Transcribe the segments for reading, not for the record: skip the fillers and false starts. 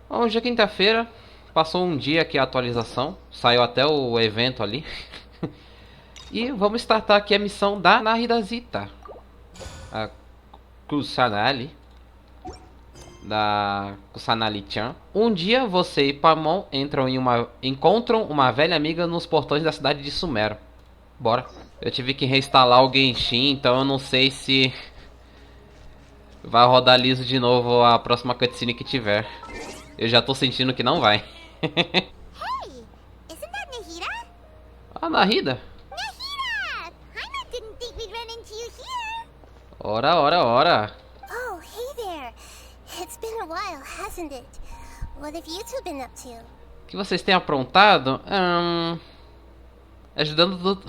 Hoje é quinta-feira, passou um dia aqui a atualização, saiu até o evento ali. E vamos startar aqui a missão da Nahidazita, a Kusanali, da Kusanali-chan. Um dia você e Pamon encontram uma velha amiga nos portões da cidade de Sumeru. Bora. Eu tive que reinstalar o Genshin, então eu não sei se vai rodar liso de novo a próxima cutscene que tiver. Eu já tô sentindo que não vai. Hey, isn't that Nahida? Ah, Nahida. Nahida! I didn't think we'd run into you here. Ora, ora, ora. Oh, hey there. It's been a while, hasn't it? What have you two been up to? O que vocês têm aprontado? Ajudando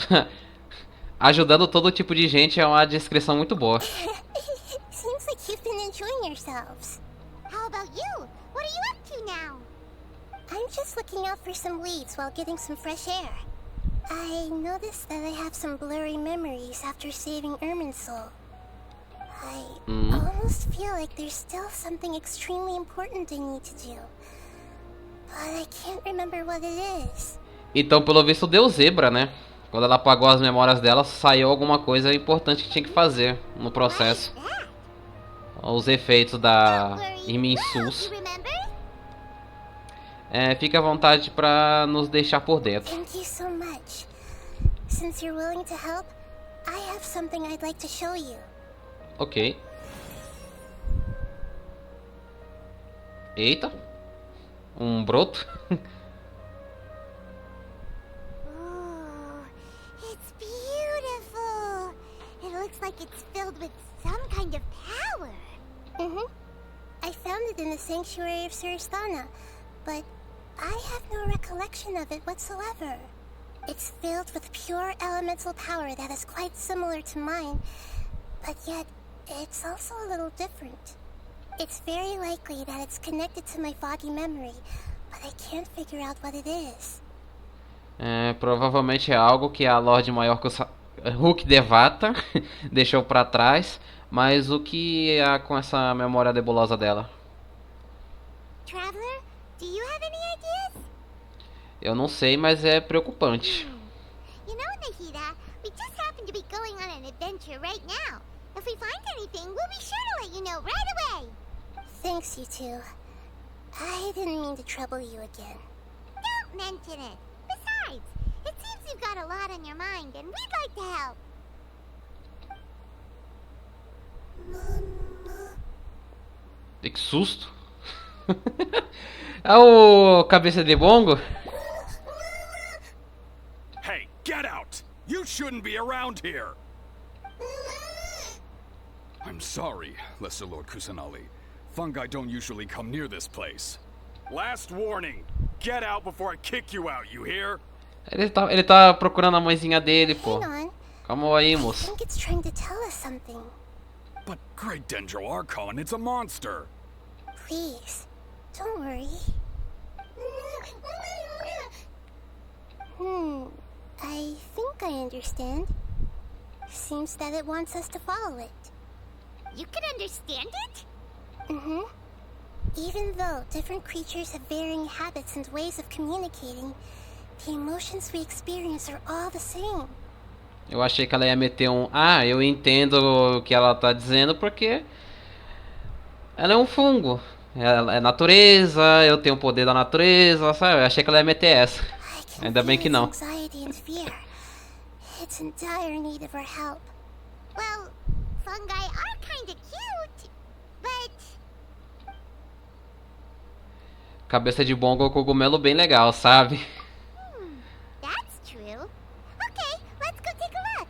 ajudando todo tipo de gente é uma descrição muito boa. Seems like you've been enjoying yourselves. How about you? What are you up to now? I'm just looking out for some leads while getting some fresh air. I noticed that I have some blurry memories after saving Ermin's soul. I almost feel like there's still something extremely important I need to do. But I can't remember what it is. Então, pelo visto, deu zebra, né? Quando ela apagou as memórias dela, saiu alguma coisa importante que tinha que fazer no processo. Os efeitos da Irminsus. Fica à vontade pra nos deixar por dentro. Thank you so much. Since you're willing to help, I have something I'd like to show you. Ok. Eita. Um broto. Oh, it's beautiful. It looks like it's filled with some kind of power. I found it in the sanctuary of Suristana, but I have no recollection of it whatsoever. It's filled with pure elemental power that is quite similar to mine, but yet it's also a little different. It's very likely that it's connected to my foggy memory, but I can't figure out what it is. Provavelmente é algo que a Lorde Maior Hulk Devata deixou pra trás, mas o que é com essa memória nebulosa dela? Traveler, do you have any ideas? Eu não sei, mas é preocupante. You know, Nahida, we just happen to be going on an adventure right now. If we find anything, we'll be sure to let you know right away. Thanks, you two. I didn't mean to trouble you again. Don't mention it. Besides, it seems you've got a lot on your mind, and we'd like to help. Que susto! É o cabeça de bongo? Hey, get out! You shouldn't be around here! I'm sorry, Lesser Lord Kusanali. Fungi don't usually come near this place. Last warning! Get out before I kick you out, you hear? Ele tá procurando a mãezinha dele, pô. Hang on. Calma aí, I moço. think it's trying to tell us something. But Great Dendro Archon, it's a monster! Please, don't worry. I think I understand. Seems that it wants us to follow it. You can understand it? Even though different creatures have varying habits and ways of communicating, the emotions we experience are all the same. Eu achei que ela ia meter um... Ah, eu entendo o que ela tá dizendo porque... Ela é um fungo. Ela é natureza, eu tenho o poder da natureza, sabe? Eu achei que ela ia meter essa. Ainda bem que não. Anxiety and fear. It's in dire need of our help. Well, fungi are kind of cute, but... Cabeça de bongo é um cogumelo bem legal, sabe? That's true. Okay, let's go take a look.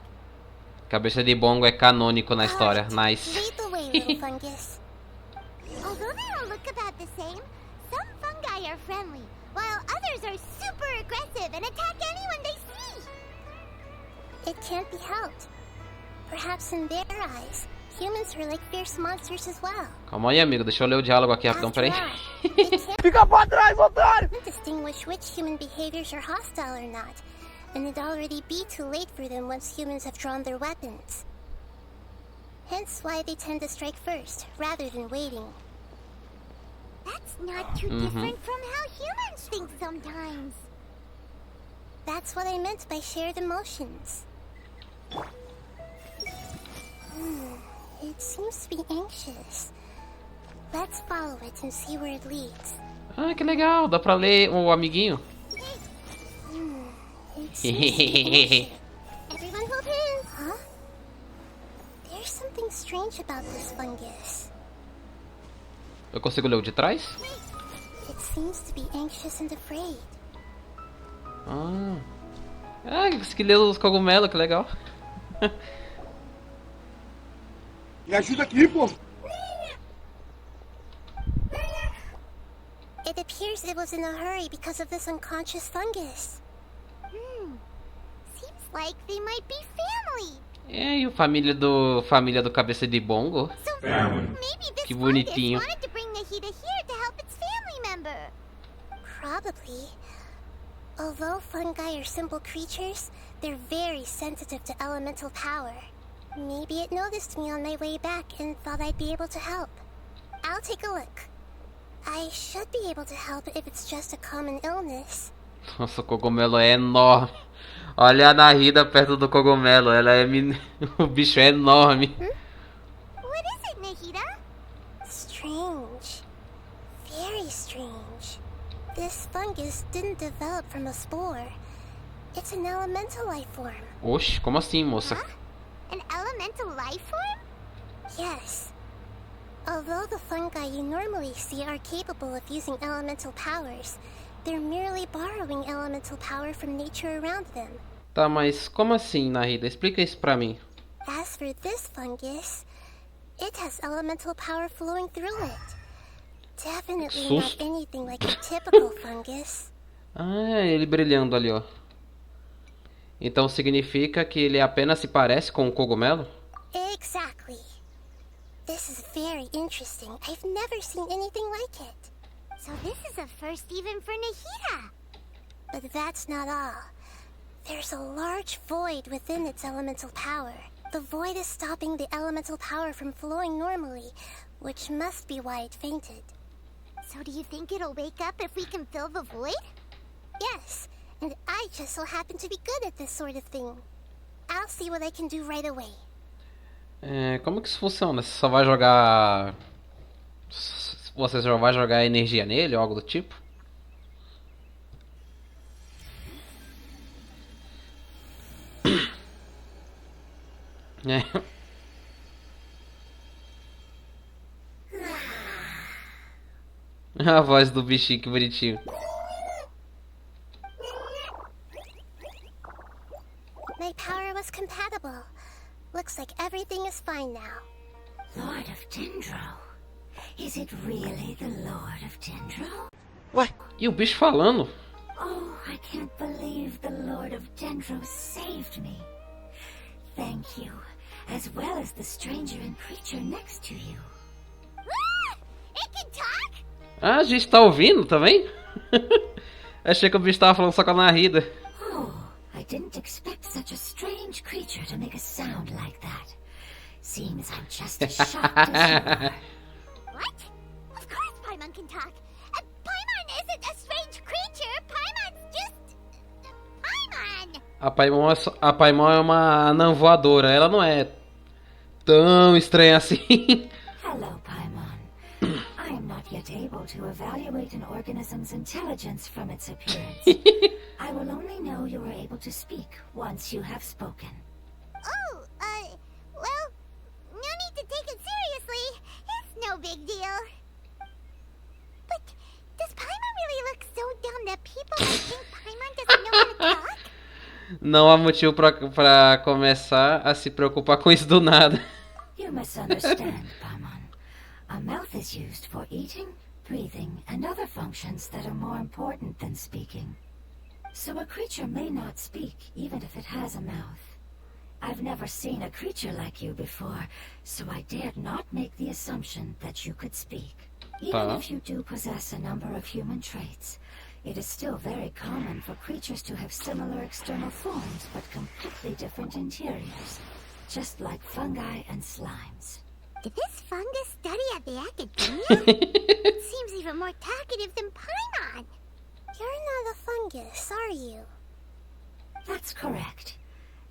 Cabeça de bongo é canônico na história. Nice. Lead the way, little fungus. Although they all look about the same, some fungi are friendly, while others are super aggressive and attack anyone they see. It can't be helped. Perhaps in their eyes, humans are like fierce monsters as well. Calma aí, amigo. Deixa eu ler o diálogo aqui rapidão, peraí. Fica pra trás, otário! Distinguish which human behaviors are hostile or not, and it'd already be too late for them once humans have drawn their weapons. Hence why they tend to strike first, rather than waiting. That's not too different from how humans think sometimes. That's what I meant by shared emotions. It seems to be anxious. Let's follow it and see where it leads. Ah, que legal. Dá pra ler o amiguinho. It seems to be anxious. Everyone hold hands. Huh? There's something strange about this fungus. Eu consigo ler o de trás? It seems to be anxious and afraid. Que lê os cogumelos, que legal. Me ajuda aqui, pô. It appears it was in a hurry because of this unconscious fungus. Seems like they might be family. E a família do cabeça de bongo. So maybe this Que fungus bonitinho. wanted to bring Nahida here to help its family member. Probably. Although fungi are simple creatures, they're very sensitive to elemental power. Maybe it noticed me on my way back and thought I'd be able to help. I'll take a look. I should be able to help if it's just a common illness. Nossa, o cogumelo é enorme. Olha a Nahida perto do cogumelo. O bicho é enorme. What is it, Nahida? Strange. Very strange. This fungus didn't develop from a spore. It's an elemental life form. Oxe, como assim, moça? Huh? An elemental life form? Yes. Although the fungi you normally see are capable of using elemental powers, they're merely borrowing elemental power from nature around them. Tá, mas como assim, Nahida? Explica isso pra mim. As for this fungus, it has elemental power flowing through it. Definitely not anything like a typical fungus. Ah, ele brilhando ali, ó. Então significa que ele apenas se parece com um cogumelo? Exactly. This is very interesting. I've never seen anything like it. So this is a first even for Nahida. But that's not all. There's a large void within its elemental power. The void is stopping the elemental power from flowing normally, which must be why it fainted. So do you think it'll wake up if we can fill the void? Yes, and I just so happen to be good at this sort of thing. I'll see what I can do right away. Como que isso funciona? Você só vai jogar... Você só vai jogar energia nele ou algo do tipo? A voz do bichinho, que bonitinho. My power was compatible. Looks like everything is fine now. Lord of Dendro? Is it really the Lord of Dendro? Ué, e o bicho falando? Oh, I can't believe the Lord of Dendro saved me. Thank you, as well as the stranger and creature next to you. It can talk? Ah, a gente tá ouvindo também? Achei que o bicho tava falando só com a Nahida. Oh, I didn't expect such a strange creature to make a sound like that. Seems I'm just as shocked as you are. What? Of course Paimon can talk. Paimon isn't a strange creature. Paimon's just... Paimon! A Paimon é uma anã voadora. Ela não é tão estranha assim. Hello, Paimon. I am not yet able to evaluate an organism's intelligence from its appearance. I will only know you are able to speak once you have spoken. Oh, well, no need to take it seriously. It's no big deal. But does Paimon really look so dumb that people might think Paimon doesn't know how to talk? Não há motivo pra começar a se preocupar com isso do nada. You misunderstand, Paimon. A mouth is used for eating, breathing, and other functions that are more important than speaking. So a creature may not speak, even if it has a mouth. I've never seen a creature like you before, so I dared not make the assumption that you could speak. Even if you do possess a number of human traits, it is still very common for creatures to have similar external forms, but completely different interiors, just like fungi and slimes. Did this fungus study at the academia? It seems even more talkative than Paimon. You're not a fungus, are you? That's correct.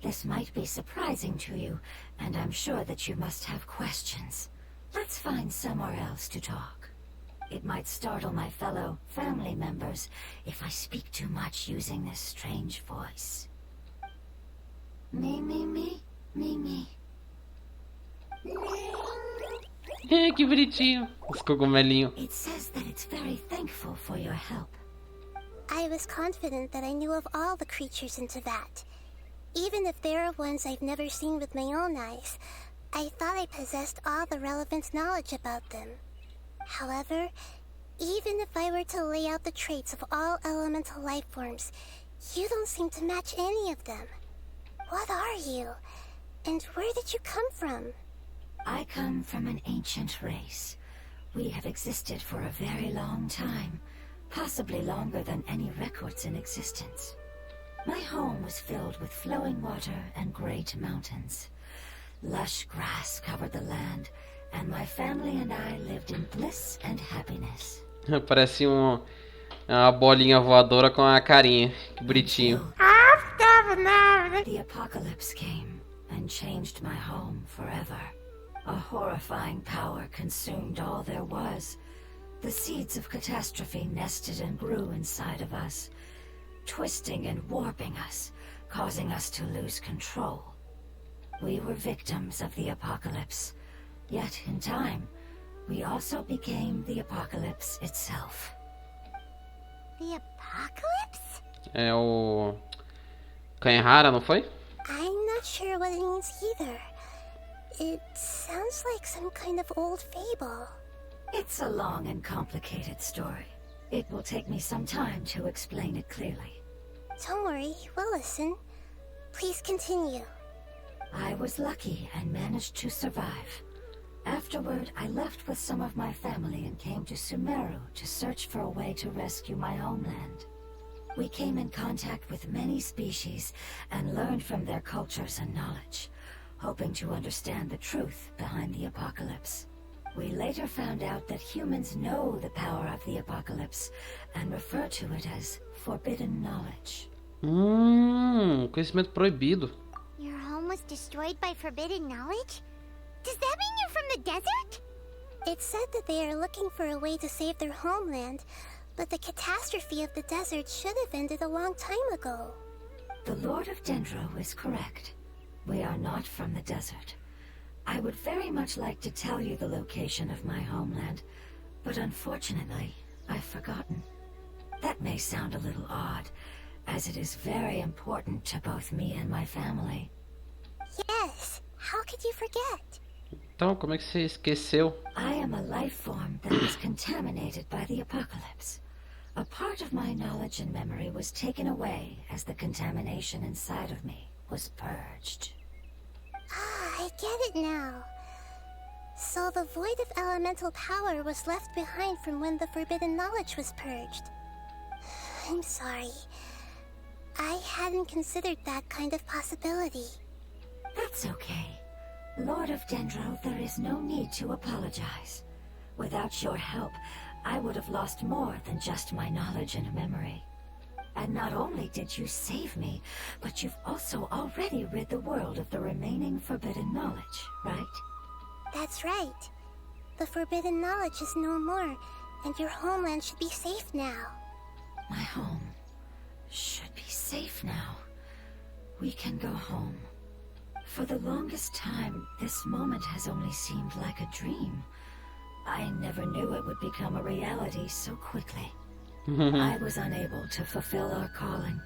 This might be surprising to you, and I'm sure that you must have questions. Let's find somewhere else to talk. It might startle my fellow family members if I speak too much using this strange voice. Me. Que bonitinho. Os cogumelinhos. It says that it's very thankful for your help. I was confident that I knew of all the creatures in Teyvat. Even if there are ones I've never seen with my own eyes, I thought I possessed all the relevant knowledge about them. However, even if I were to lay out the traits of all elemental life forms, you don't seem to match any of them. What are you? And where did you come from? I come from an ancient race. We have existed for a very long time, possibly longer than any records in existence. My home was filled with flowing water and great mountains. Lush grass covered the land, and my family and I lived in bliss and happiness. Parece uma bolinha voadora com a carinha. Que bonitinho. The apocalypse came and changed my home forever. A horrifying power consumed all there was. The seeds of catastrophe nested and grew inside of us, twisting and warping us, causing us to lose control. We were victims of the apocalypse, yet in time, we also became the apocalypse itself. The apocalypse? É o Canhara, não foi? I'm not sure what it means either. It sounds like some kind of old fable. It's a long and complicated story. It will take me some time to explain it clearly. Don't worry, we'll listen. Please continue. I was lucky and managed to survive. Afterward, I left with some of my family and came to Sumeru to search for a way to rescue my homeland. We came in contact with many species and learned from their cultures and knowledge, hoping to understand the truth behind the apocalypse. We later found out that humans know the power of the apocalypse and refer to it as forbidden knowledge. Conhecimento proibido. Your home was destroyed by forbidden knowledge? Does that mean you're from the desert? It's said that they are looking for a way to save their homeland, but the catastrophe of the desert should have ended a long time ago. The Lord of Dendro is correct. We are not from the desert. I would very much like to tell you the location of my homeland, but unfortunately, I've forgotten. That may sound a little odd, as it is very important to both me and my family. Yes, how could you forget? Então, como é que você esqueceu? I am a life form that was contaminated by the apocalypse. A part of my knowledge and memory was taken away as the contamination inside of me was purged. Ah, I get it now. So the void of elemental power was left behind from when the forbidden knowledge was purged. I'm sorry. I hadn't considered that kind of possibility. That's okay. Lord of Dendro, there is no need to apologize. Without your help, I would have lost more than just my knowledge and memory. And not only did you save me, but you've also already rid the world of the remaining forbidden knowledge, right? That's right. The forbidden knowledge is no more, and your homeland should be safe now. My home should be safe now. We can go home. For the longest time, this moment has only seemed like a dream. I never knew it would become a reality so quickly. I was unable to fulfill our calling.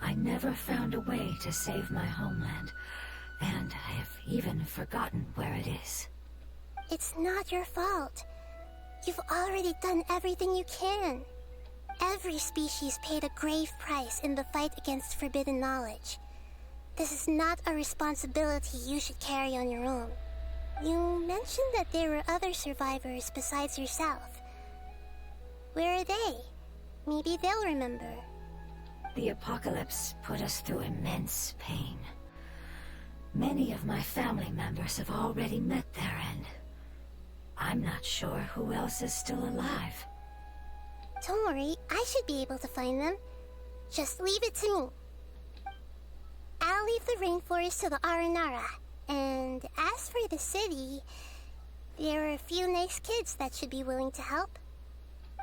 I never found a way to save my homeland, and I have even forgotten where it is. It's not your fault. You've already done everything you can. Every species paid a grave price in the fight against forbidden knowledge. This is not a responsibility you should carry on your own. You mentioned that there were other survivors besides yourself. Where are they? Maybe they'll remember. The apocalypse put us through immense pain. Many of my family members have already met their end. I'm not sure who else is still alive. Don't worry, I should be able to find them. Just leave it to me. I'll leave the rainforest to the Aranara. And as for the city, there are a few nice kids that should be willing to help.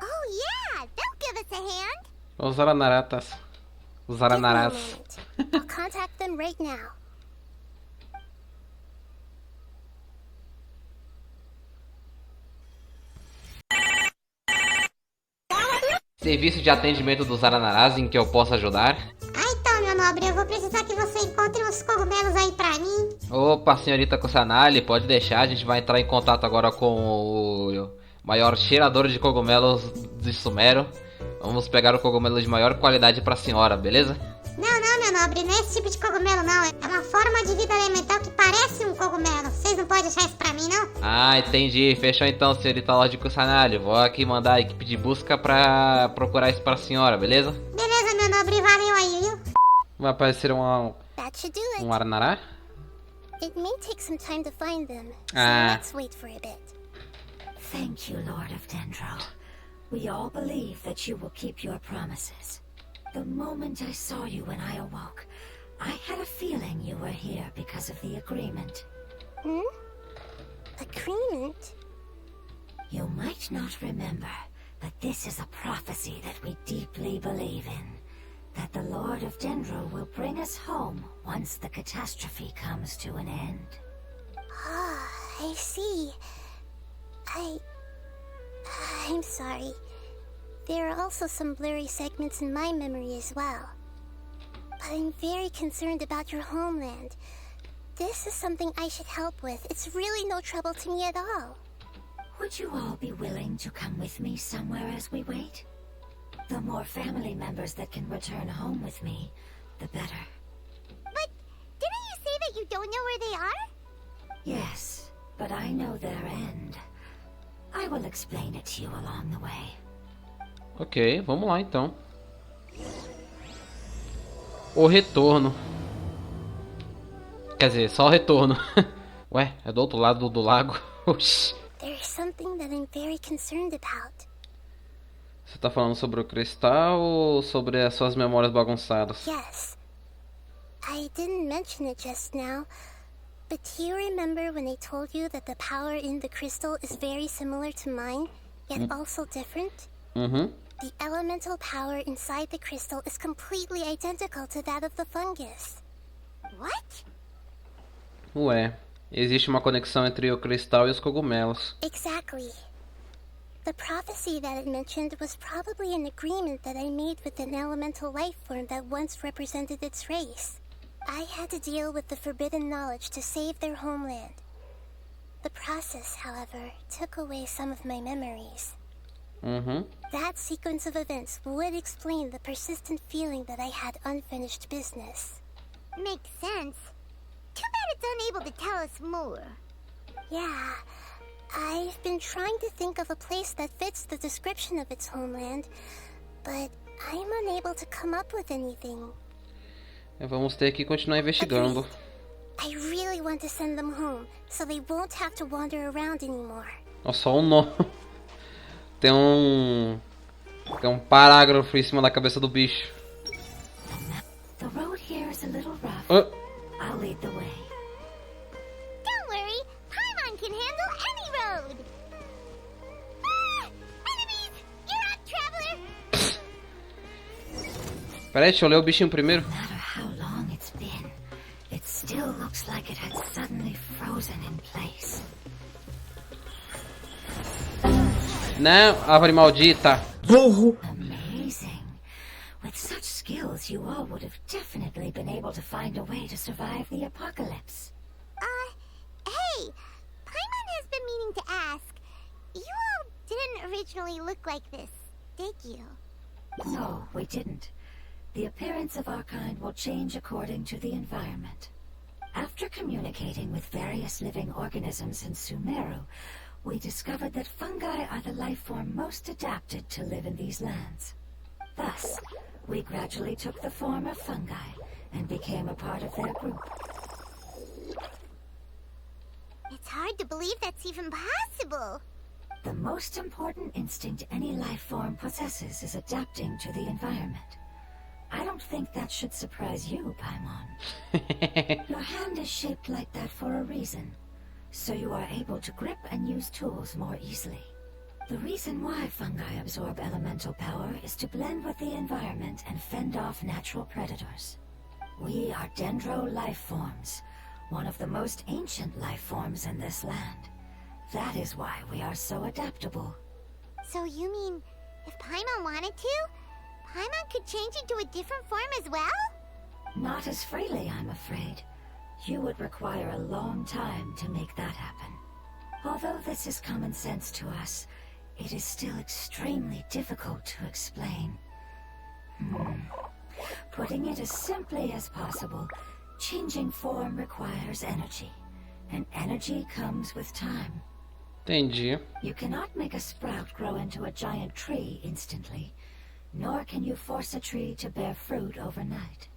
Oh yeah, they'll give us a hand. Os aranaratas. Os Give me a aranarás. moment. I'll contact them right now. Serviço de atendimento dos aranarás em que eu posso ajudar? Ah, então, meu nobre, eu vou precisar que você encontre uns cogumelos aí pra mim. Opa, senhorita Kusanali, pode deixar. A gente vai entrar em contato agora com o maior cheirador de cogumelos de Sumeru. Vamos pegar o cogumelo de maior qualidade pra senhora, beleza? Não, meu nobre, não é esse tipo de cogumelo, não. É uma forma de vida elemental que parece um cogumelo. Vocês não podem deixar isso pra mim, não? Ah, entendi. Fechou então, senhorita Lorde Kusanali. Vou aqui mandar a equipe de busca pra procurar isso pra senhora, beleza? Beleza, meu nobre, valeu aí, viu? Vai aparecer That should do it. aranará? It may take some time to find them, so Ah. let's wait for a bit. Thank you, Lord of Dendro. We all believe that you will keep your promises. The moment I saw you when I awoke, I had a feeling you were here because of the agreement. Agreement? You might not remember, but this is a prophecy that we deeply believe in. That the Lord of Dendro will bring us home once the catastrophe comes to an end. Ah, I see. I'm sorry. There are also some blurry segments in my memory as well. But I'm very concerned about your homeland. This is something I should help with. It's really no trouble to me at all. Would you all be willing to come with me somewhere as we wait? The more family members that can return home with me, the better. But didn't you say that you don't know where they are? Yes, but I know their end. I will explain it to you along the way. Ok, vamos lá então. O retorno. Quer dizer, só o retorno. Ué, é do outro lado do lago. Oxi. There's something that I'm very concerned about. Você tá falando sobre o cristal ou sobre as suas memórias bagunçadas? Yes. I didn't mention it just now, but do you remember when I told you that the power in the crystal is very similar to mine, yet also different? Uhum. The elemental power inside the crystal is completely identical to that of the fungus. What? Ué, existe uma conexão entre o cristal e os cogumelos. Exactly. The prophecy that it mentioned was probably an agreement that I made with an elemental life form that once represented its race. I had to deal with the forbidden knowledge to save their homeland. The process, however, took away some of my memories. Uhum. That sequence of events would explain the persistent feeling that I had unfinished business. Makes sense. Too bad it's unable to tell us more. Yeah, I've been trying to think of a place that fits the description of its homeland, but I'm unable to come up with anything. Vamos ter que continuar investigando. I really want to send them home, so they won't have to wander around anymore. Ó, só um nó. Tem um parágrafo em cima da cabeça do bicho. The road here is a little rough. I'll lead the way. Don't worry, Paimon can handle any road. Ah! Enemies! You're up, traveler! Peraí, deixa eu ler o bichinho primeiro. No matter how long it's been, it still looks like it had suddenly frozen in place. Não, árvore maldita. Burro! Amazing. With such skills, you all would have definitely been able to find a way to survive the apocalypse. Hey! Paimon has been meaning to ask. You all didn't originally look like this, did you? No, we didn't. The appearance of our kind will change according to the environment. After communicating with various living organisms in Sumeru, we discovered that fungi are the life form most adapted to live in these lands. Thus, we gradually took the form of fungi and became a part of their group. It's hard to believe that's even possible. The most important instinct any life form possesses is adapting to the environment. I don't think that should surprise you, Paimon. Your hand is shaped like that for a reason, so you are able to grip and use tools more easily. The reason why fungi absorb elemental power is to blend with the environment and fend off natural predators. We are dendro life forms, one of the most ancient life forms in this land. That is why we are so adaptable. So you mean, if Paimon wanted to, Paimon could change into a different form as well? Not as freely, I'm afraid. You would require a long time to make that happen. Although this is common sense to us, it is still extremely difficult to explain. Putting it as simply as possible, changing form requires energy, and energy comes with time. Entendi. You cannot make a sprout grow into a giant tree instantly, nor can you force a tree to bear fruit overnight.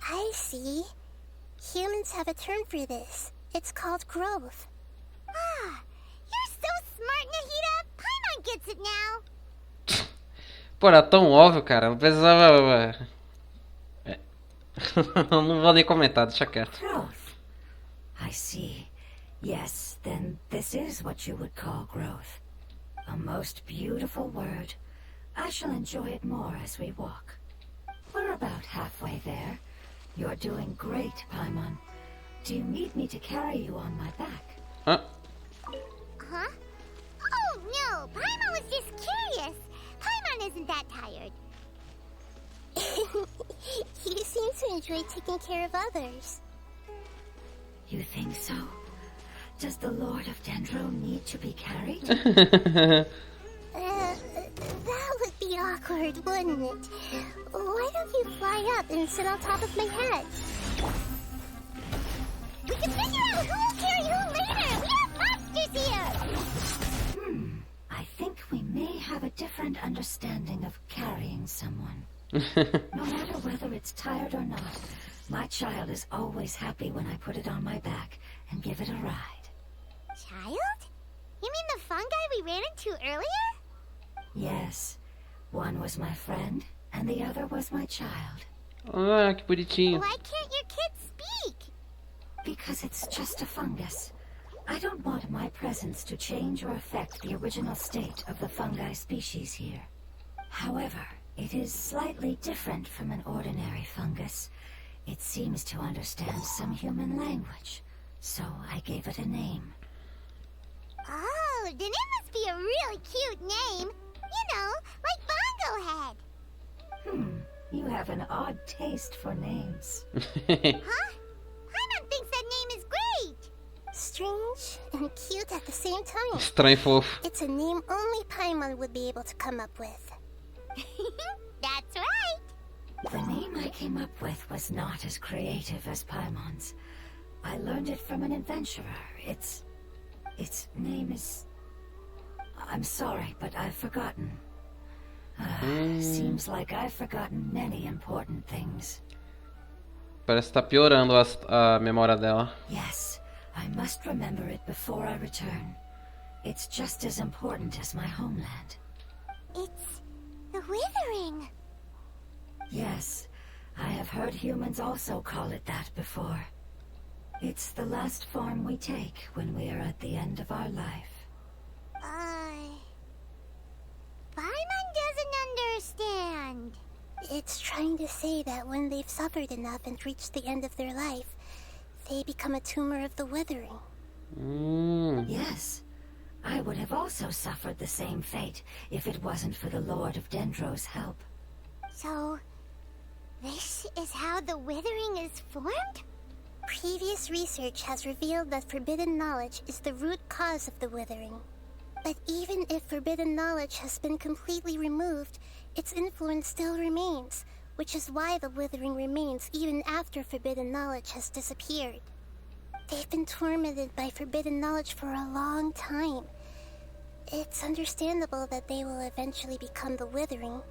I see. Humans have a term for this. It's called growth. Ah, you're so smart, Nahida. Paimon gets it now. Pô, era tão óbvio, cara. Não precisava. Não vou nem comentar, deixa quieto. Growth. I see. Yes, then this is what you would call growth. A most beautiful word. I shall enjoy it more as we walk. We're about halfway there. You're doing great, Paimon. Do you need me to carry you on my back? Huh? Huh? Oh, no. Paimon was just curious. Paimon isn't that tired. You seem to enjoy taking care of others. You think so? Does the Lord of Dendro need to be carried? That would be awkward, wouldn't it? Why don't you fly up and sit on top of my head? We can figure out who will carry who later! We have monsters here! I think we may have a different understanding of carrying someone. No matter whether it's tired or not, my child is always happy when I put it on my back and give it a ride. Child? You mean the fungi we ran into earlier? Yes. One was my friend, and the other was my child. Ah, que bonitinho. Why can't your kid speak? Because it's just a fungus. I don't want my presence to change or affect the original state of the fungi species here. However, it is slightly different from an ordinary fungus. It seems to understand some human language, so I gave it a name. Oh, then it must be a really cute name. You know, like Bongo Head. You have an odd taste for names. Huh? Paimon thinks that name is great. Strange and cute at the same time. Estranho e fofo. It's a name only Paimon would be able to come up with. That's right. The name I came up with was not as creative as Paimon's. I learned it from an adventurer. Its name is... I'm sorry, but I've forgotten. Seems like I've forgotten many important things. Parece que tá piorando a memória dela. Yes, I must remember it before I return. It's just as important as my homeland. It's the Withering. Yes, I have heard humans also call it that before. It's the last form we take when we are at the end of our life. Paimon doesn't understand. It's trying to say that when they've suffered enough and reached the end of their life, they become a tumor of the Withering. Yes, I would have also suffered the same fate if it wasn't for the Lord of Dendro's help. So, this is how the Withering is formed? Previous research has revealed that forbidden knowledge is the root cause of the Withering. But even if forbidden knowledge has been completely removed, its influence still remains, which is why the Withering remains even after forbidden knowledge has disappeared. They've been tormented by forbidden knowledge for a long time. It's understandable that they will eventually become the Withering.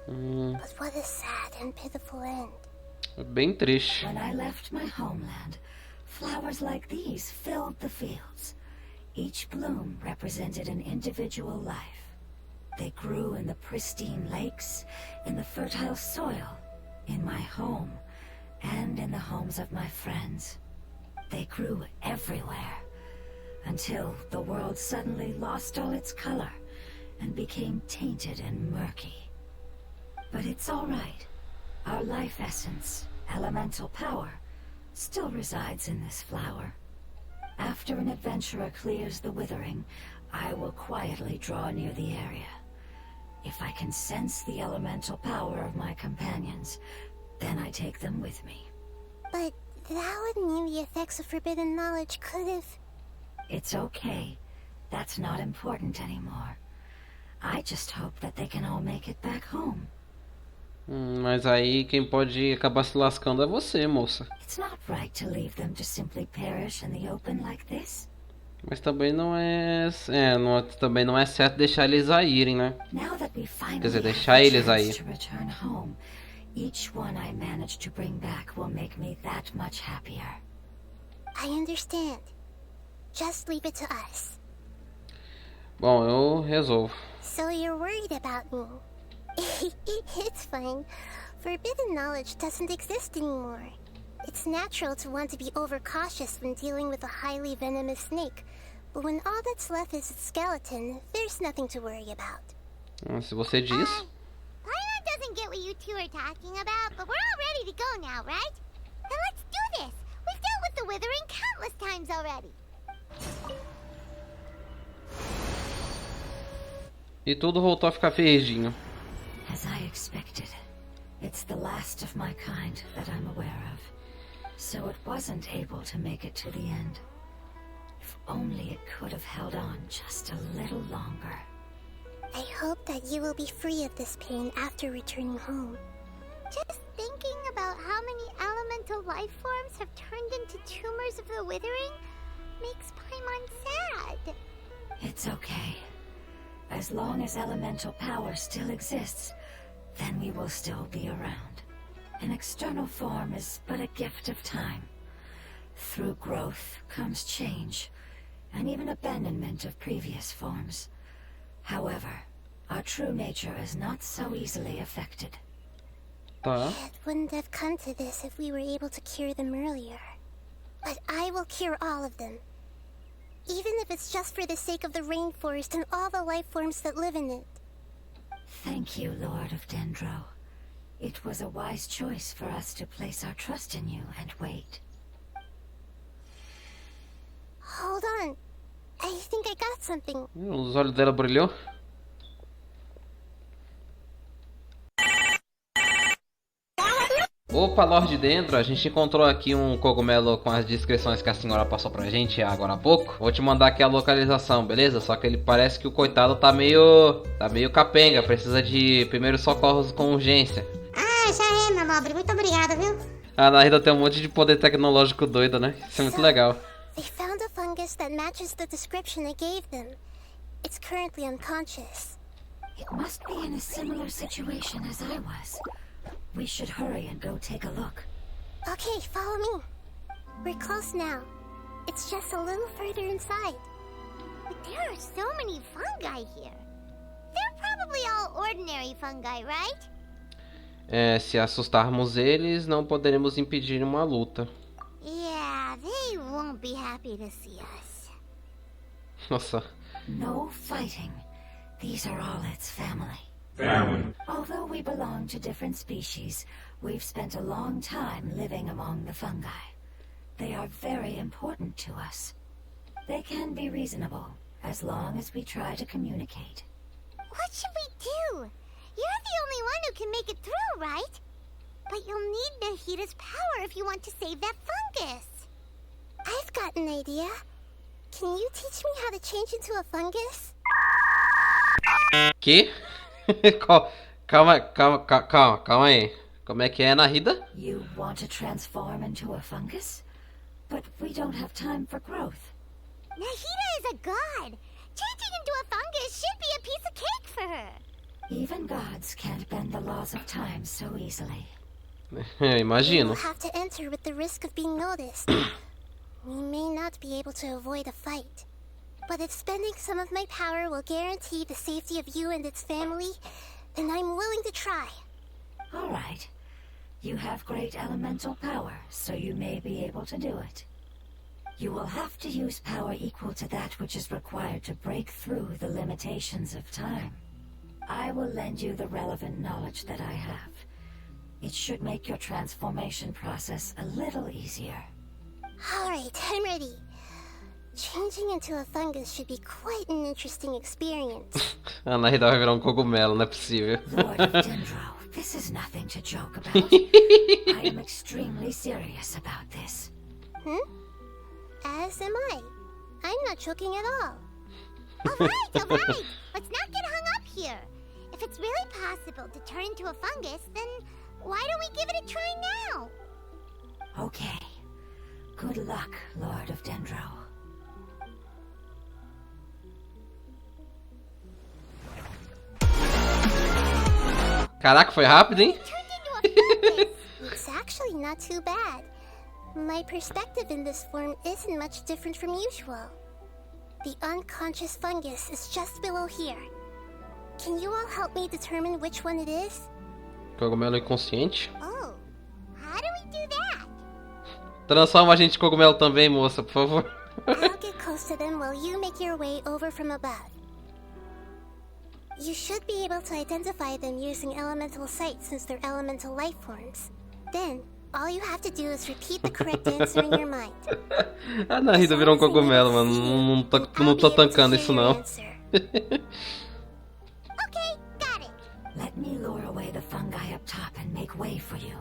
But what a sad and pitiful end. Bem triste. When I left my homeland, flowers like these filled the fields. Each bloom represented an individual life. They grew in the pristine lakes, in the fertile soil, in my home, and in the homes of my friends. They grew everywhere, until the world suddenly lost all its color and became tainted and murky. But it's all right. Our life essence, elemental power, still resides in this flower. After an adventurer clears the withering, I will quietly draw near the area. If I can sense the elemental power of my companions, then I take them with me. But that would mean the effects of forbidden knowledge could have... It's okay. That's not important anymore. I just hope that they can all make it back home. Mas aí quem pode acabar se lascando é você, moça. It's not right to leave them to simply perish in the open like this. Mas também não é, também não é certo deixar eles a irem, né? Now that we finally Quer dizer, have deixar the eles chance aí. to return home, each one I manage to bring back will make me that much happier. I understand. Just leave it to us. Bom, eu resolvo. So you're worried about me. It's fine. Forbidden knowledge doesn't exist anymore. It's natural to want to be overcautious when dealing with a highly venomous snake, but when all that's left is its skeleton, there's nothing to worry about. Se você diz. Paimon doesn't get what you two are talking about, but we're all ready to go now, right? Then let's do this! We've dealt with the withering countless times already. E tudo voltou a ficar verdinho. As I expected, it's the last of my kind that I'm aware of. So it wasn't able to make it to the end. If only it could have held on just a little longer. I hope that you will be free of this pain after returning home. Just thinking about how many elemental life forms have turned into tumors of the withering makes Paimon sad. It's okay. As long as elemental power still exists, then we will still be around. An external form is but a gift of time. Through growth comes change, and even abandonment of previous forms. However, our true nature is not so easily affected. Tá. It wouldn't have come to this if we were able to cure them earlier. But I will cure all of them. Even if it's just for the sake of the rainforest and all the life forms that live in it. Thank you, Lord of Dendro. It was a wise choice for us to place our trust in you and wait. Hold on. I think I got something. Os olhos dela brilhou. Opa, Lorde Dendro, a gente encontrou aqui um cogumelo com as descrições que a senhora passou pra gente agora há pouco. Vou te mandar aqui a localização, beleza? Só que ele parece que o coitado tá meio capenga, precisa de primeiros socorros com urgência. Ah, já é, meu nobre. Muito obrigada, viu? A Nahida tem um monte de poder tecnológico doido, né? Isso é muito legal. They found a fungus that matches the description I gave them. It's currently unconscious. It must be in a similar situation as I was. We should hurry and go take a look. Okay, follow me. We're close now. It's just a little further inside. But there are so many fungi here. They're probably all ordinary fungi, right? Se assustarmos eles, não poderemos impedir uma luta. Yeah, they won't be happy to see us. Nossa. No fighting. These are all its family. Although we belong to different species, we've spent a long time living among the fungi. They are very important to us. They can be reasonable, as long as we try to communicate. What should we do? You're the only one who can make it through, right? But you'll need Nahida's power if you want to save that fungus. I've got an idea. Can you teach me how to change into a fungus? Que? Calma aí. Como é que é, Nahida? You want to transform into a fungus? But we don't have time for growth. Nahida is a god. Changing into a fungus should be a piece of cake for her. Even gods can't bend the laws of time so easily. Imagino. We'll have to enter with the risk of being noticed. We may not be able to avoid a fight. But if spending some of my power will guarantee the safety of you and its family, then I'm willing to try. All right. You have great elemental power, so you may be able to do it. You will have to use power equal to that which is required to break through the limitations of time. I will lend you the relevant knowledge that I have. It should make your transformation process a little easier. Alright, I'm ready. Changing into a fungus should be quite an interesting experience. A Nahida vai virar um cogumelo, não é possível. Lord of Dendro, this is nothing to joke about. I am extremely serious about this. As am I. I'm not joking at all. Alright. Let's not get hung up here. If it's really possible to turn into a fungus, then why don't we give it a try now? Okay. Good luck, Lord of Dendro. Caraca, foi rápido, hein? Turned into a fungus. It's actually not too bad. My perspective in this form isn't much different from usual. The unconscious fungus is just below here. Can you all help me determine which one it is? Cogumelo inconsciente. Oh, how do we do that? Transforma a gente em cogumelo também, moça, por favor. I'll get close to them while you make your way over from above. You should be able to identify them using elemental sight since they're elemental life forms. Then, all you have to do is repeat the correct answer in your mind. A Nahida virou um cogumelo, mano. Não tô tancando isso, não. Okay, got it. Let me lure away the fungi up top and make way for you.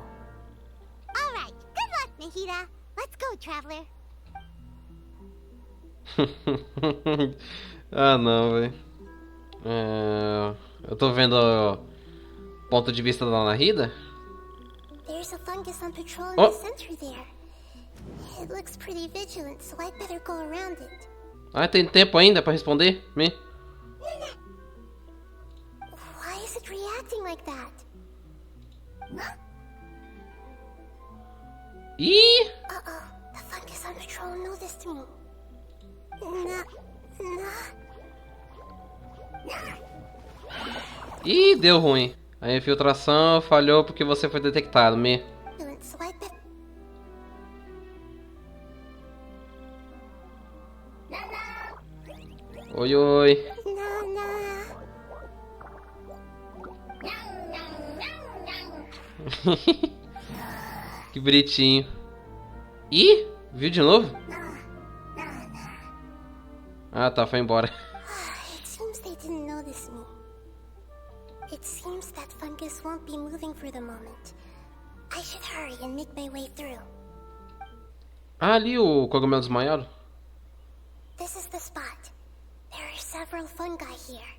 Alright, good luck, Nahida. Let's go, traveler. Ah, não, velho. Eu tô vendo o ponto de vista da Nahida. There's a fungus on patrol in Oh. the center there. It looks pretty vigilant, so I'd better go around it. Ah, tem tempo ainda pra responder? Me? Why is it reacting like that? Ih! Uh-oh, the fungus on patrol noticed me. Nah. Ih, deu ruim. A infiltração falhou porque você foi detectado, me. So I'd better... Oi, oi. Que bonitinho. Ih, viu de novo? Ah, tá, foi embora. It seems they didn't notice me. It seems that fungus won't be moving for the moment. I should hurry and make my way through. Ah, ali o cogumelo desmaiado. This is the spot. There are several fungi here.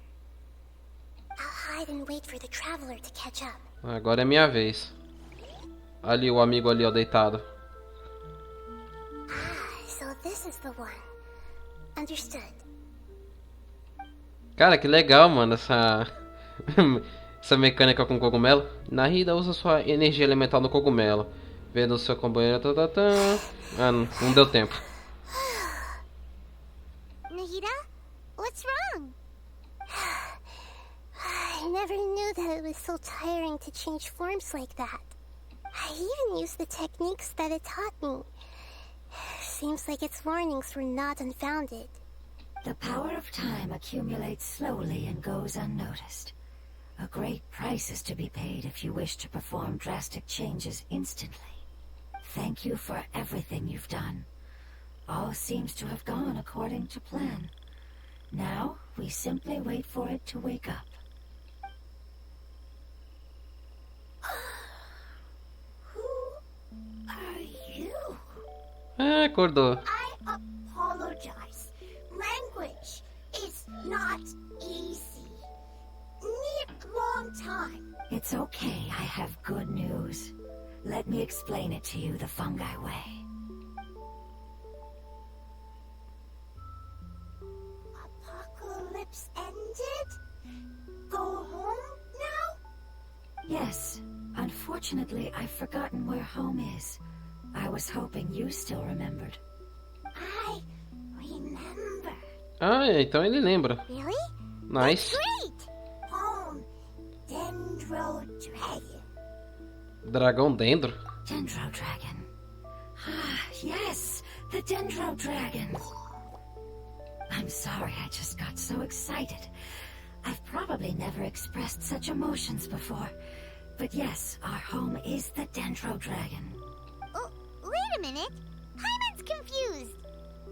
I'll hide and wait for the traveler to catch up. Agora é minha vez. Ali o amigo ali, ó, deitado. So this is the one. Understood. Cara, que legal, mano, essa mecânica com cogumelo. Nahida usa sua energia elemental no cogumelo. Vendo o seu companheiro. Ah, não deu tempo. Nahida? What's wrong? I never knew that it was so tiring to change forms like that. I even used the techniques that it taught me. Seems like its warnings were not unfounded. The power of time accumulates slowly and goes unnoticed. A great price is to be paid if you wish to perform drastic changes instantly. Thank you for everything you've done. All seems to have gone according to plan. Now, we simply wait for it to wake up. Who are you? Ah, acordou. I apologize. Language is not easy. Need long time. It's okay, I have good news. Let me explain it to you the fungi way. Apocalypse ended? Go home now? Yes. Unfortunately, I've forgotten where home is. I was hoping you still remembered. I remember. Ah, então ele lembra. Really? Nice. Great! Home, Dendro Dragon. Dragão dentro? Dendro Dragon. Ah, yes, the Dendro Dragon. I'm sorry, I just got so excited. I've probably never expressed such emotions before. But yes, our home is the Dendro Dragon. Oh, wait a minute. Hyman's confused.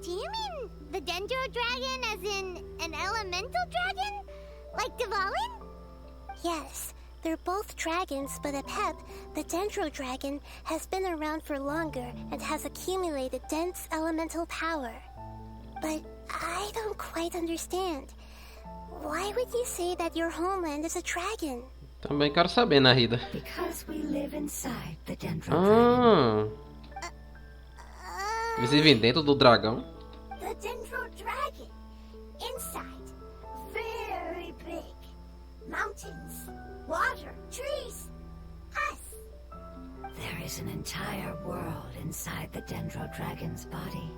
Do you mean the Dendro Dragon as in an elemental dragon? Like Dvalin? Yes, they're both dragons, but Apep, the Dendro Dragon, has been around for longer and has accumulated dense elemental power. But I don't quite understand. Why would you say that your homeland is a dragon? Também quero saber, Nahida. Because we live inside the Dendro Dragon. Eles vivem dentro do dragão? The Dendro Dragon. Inside. Very big. Mountains. Water. Trees. Us. There is an entire world inside the Dendro Dragon's body.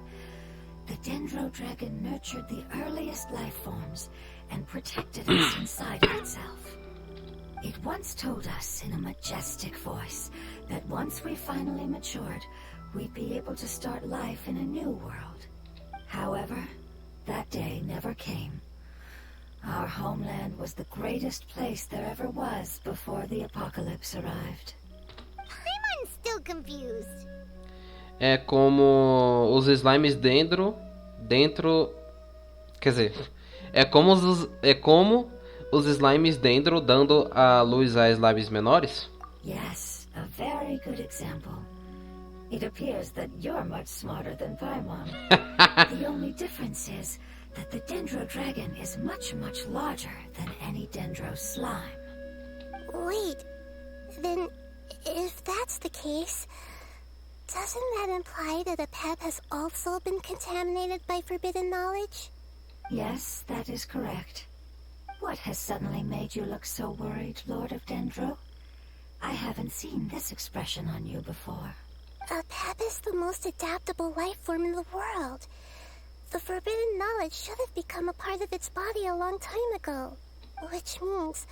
The Dendro Dragon nurtured the earliest life forms and protected us inside of itself. It once told us in a majestic voice that once we finally matured, we'd be able to start life in a new world. However, that day never came. Our homeland was the greatest place there ever was before the apocalypse arrived. I'm still confused. É como os slimes dentro... Quer dizer... É como os slimes dentro dando a luz a slimes menores? Yes, a very good example. It appears that you're much smarter than Paimon. The only difference is that the Dendro Dragon is much, much larger than any Dendro slime. Wait, then if that's the case, doesn't that imply that Apep has also been contaminated by forbidden knowledge? Yes, that is correct. What has suddenly made you look so worried, Lord of Dendro? I haven't seen this expression on you before. Apep is the most adaptable life form in the world. The forbidden knowledge should have become a part of its body a long time ago. Which means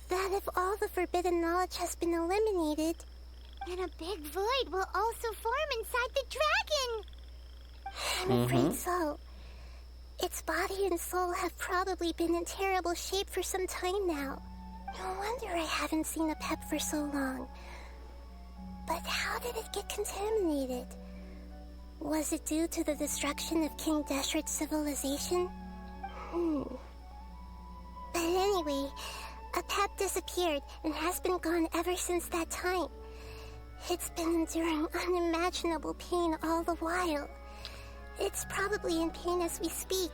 that if all the forbidden knowledge has been eliminated, then a big void will also form inside the dragon. I'm afraid so. Its body and soul have probably been in terrible shape for some time now. No wonder I haven't seen Apep for so long. But how did it get contaminated? Was it due to the destruction of King Deshret's civilization? But anyway, Apep disappeared and has been gone ever since that time. It's been enduring unimaginable pain all the while. It's probably in pain as we speak.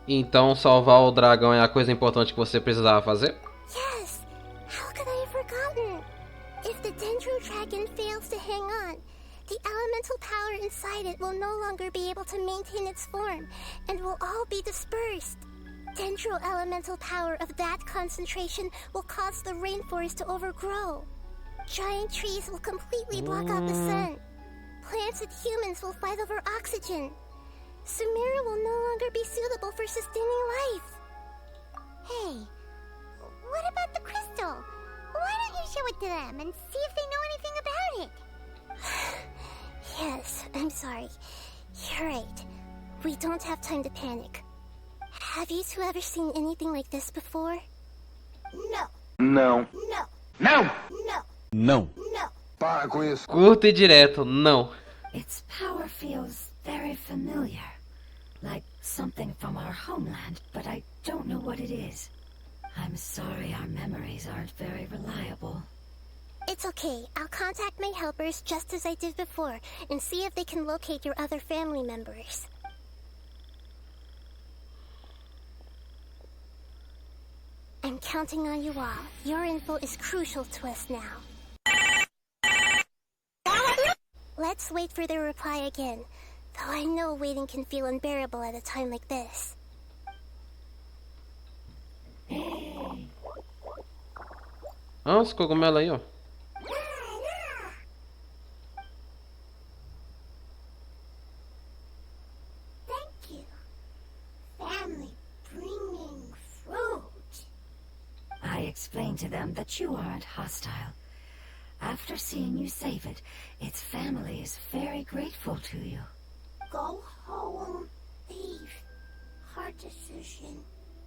Então salvar o dragão é a coisa importante que você precisava fazer? Yes! How could I have forgotten? If the Dendro Dragon fails to hang on, the elemental power inside it will no longer be able to maintain its form, and will all be dispersed. Dendro elemental power of that concentration will cause the rainforest to overgrow. Giant trees will completely block out the sun. Plants and humans will fight over oxygen. Sumeru will no longer be suitable for sustaining life. Hey, what about the crystal? Why don't you show it to them and see if they know anything about it? Yes, I'm sorry. You're right. We don't have time to panic. Have you two ever seen anything like this before? No. Não. No. Não! No. Não. No. Para com isso. Curto e direto, não. Its power feels very familiar. Like something from our homeland, but I don't know what it is. I'm sorry our memories aren't very reliable. It's okay. I'll contact my helpers just as I did before and see if they can locate your other family members. I'm counting on you all. Your info is crucial to us now. Let's wait for their reply again, though I know waiting can feel unbearable at a time like this. Ah, esse cogumelo aí, ó. Thank you. that you aren't hostile. After seeing you save it, its family is very grateful to you. Go home. Leave. Hard decision.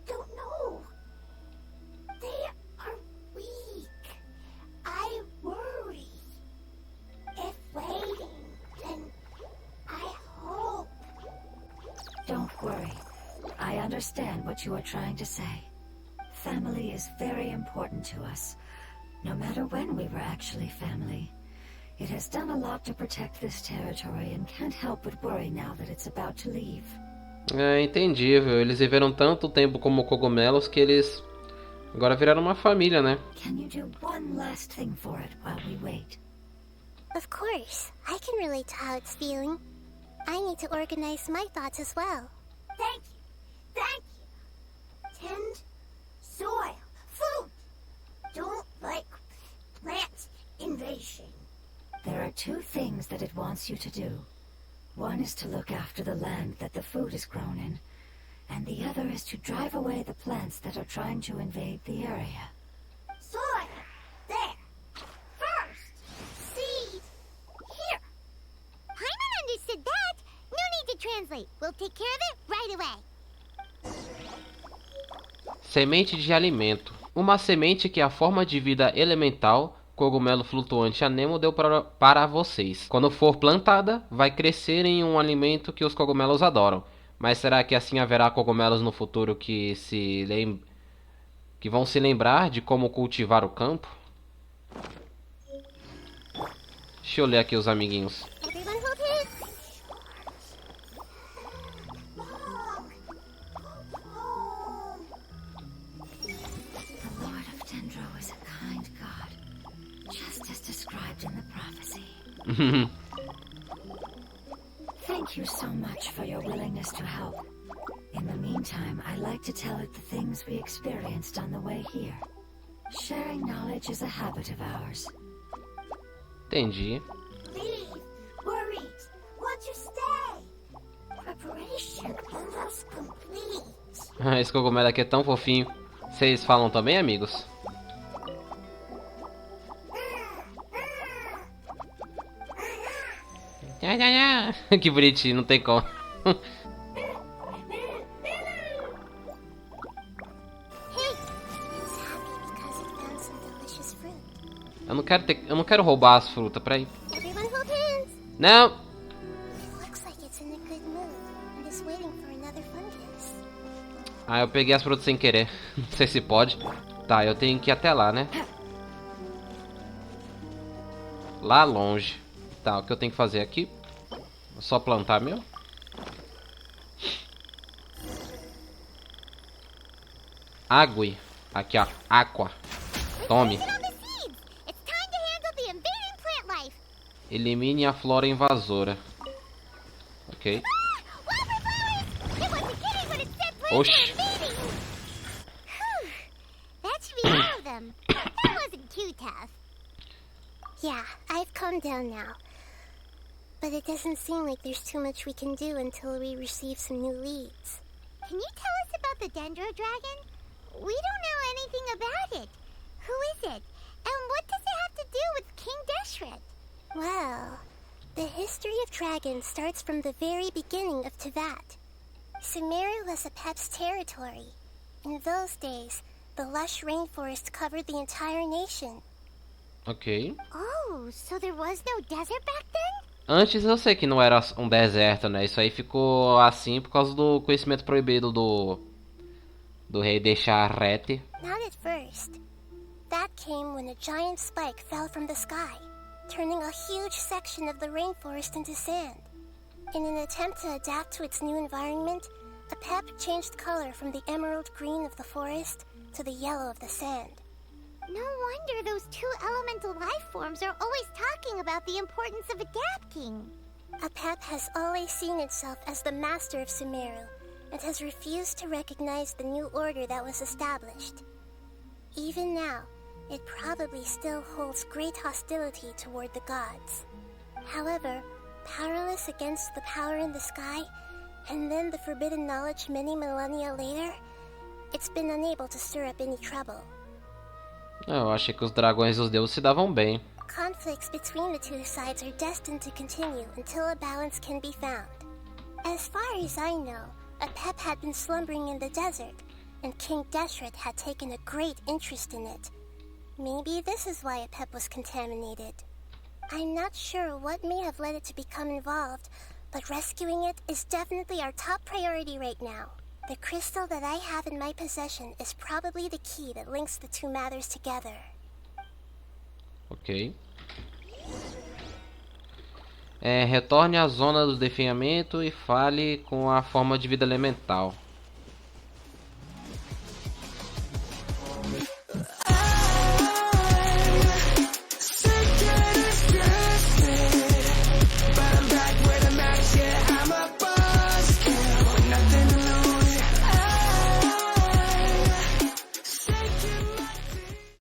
Don't know. They are weak. I worry. If waiting, then I hope. Don't worry. I understand what you are trying to say. Family is very important to us. No matter when we were actually family. It has done a lot to protect this territory and can't help but worry now that it's about to leave. É entendível. Eles viveram tanto tempo como cogumelos que eles agora viraram uma família, né? Can you do one last thing for it while we wait? Of course. I can relate to how it's feeling. I need to organize my thoughts as well. Thank you. Thank you. Tend soil. Food. Don't like plant invasion. There are two things that it wants you to do. One is to look after the land that the food is grown in, and the other is to drive away the plants that are trying to invade the area. Soil. There. First. Seed. Here. Paimon understood that. No need to translate. We'll take care of it right away. Semente de alimento. Uma semente que é a forma de vida elemental, cogumelo flutuante anemo, deu para vocês. Quando for plantada, vai crescer em um alimento que os cogumelos adoram. Mas será que assim haverá cogumelos no futuro que vão se lembrar de como cultivar o campo? Deixa eu ler aqui os amiguinhos. Everyone hold his. The Lord of Dendro is a kind god, just as described in the prophecy. Thank you so much for your willingness to help. In the meantime, I'd like to tell it the things we experienced on the way here. Sharing knowledge is a habit of ours. Entendi. Leave. Worried. Want to stay. Preparation almost complete. Esse cogumelo aqui é tão fofinho. Vocês falam também, amigos? Que bonitinho, não tem como. Eu não quero roubar as frutas, peraí. Everyone hold hands. Não! It looks like it's in a good mood and is waiting for another fungus. Ah, eu peguei as frutas sem querer. Não sei se pode. Tá, eu tenho que ir até lá, né? Lá longe. Tá, o que eu tenho que fazer aqui? Só plantar meu? Água. Aqui, ó. Aqua. Tome. Elimine a flora invasora. Ok. Oxi. That should be all of them. That wasn't too tough. Yeah, I've calmed down now. But it doesn't seem like there's too much we can do until we receive some new leads. Can you tell us about the Dendro Dragon? We don't know anything about it. Who is it? And what does it have to do with King Deshret? Well, the history of dragons starts from the very beginning of Teyvat. Sumeru was Apep's territory. In those days, the lush rainforest covered the entire nation. Ok. Oh, so there was no desert back then? Antes eu sei que não era um deserto, né? Isso aí ficou assim por causa do conhecimento proibido do rei Descharrete. Not at first. That came when a giant spike fell from the sky, turning a huge section of the rainforest into sand. In an attempt to adapt to its new environment, Apep changed color from the emerald green of the forest to the yellow of the sand. No wonder those two elemental life forms are always talking about the importance of adapting. Apep has always seen itself as the master of Sumeru, and has refused to recognize the new order that was established. Even now, it probably still holds great hostility toward the gods. However, powerless against the power in the sky, and then the forbidden knowledge many millennia later, it's been unable to stir up any trouble. Eu achei que os dragões e os deuses se davam bem. Conflicts between the two sides are destined to continue until a balance can be found. As far as I know, a Pep had been slumbering in the desert, and King Deshret had taken a great interest in it. Maybe this is why a Pep was contaminated. I'm not sure what may have led it to become involved, but rescuing it is definitely our top priority right now. The crystal that I have in my possession is probably the key that links the two matters together. Ok. Retorne à zona do definhamento e fale com a forma de vida elemental.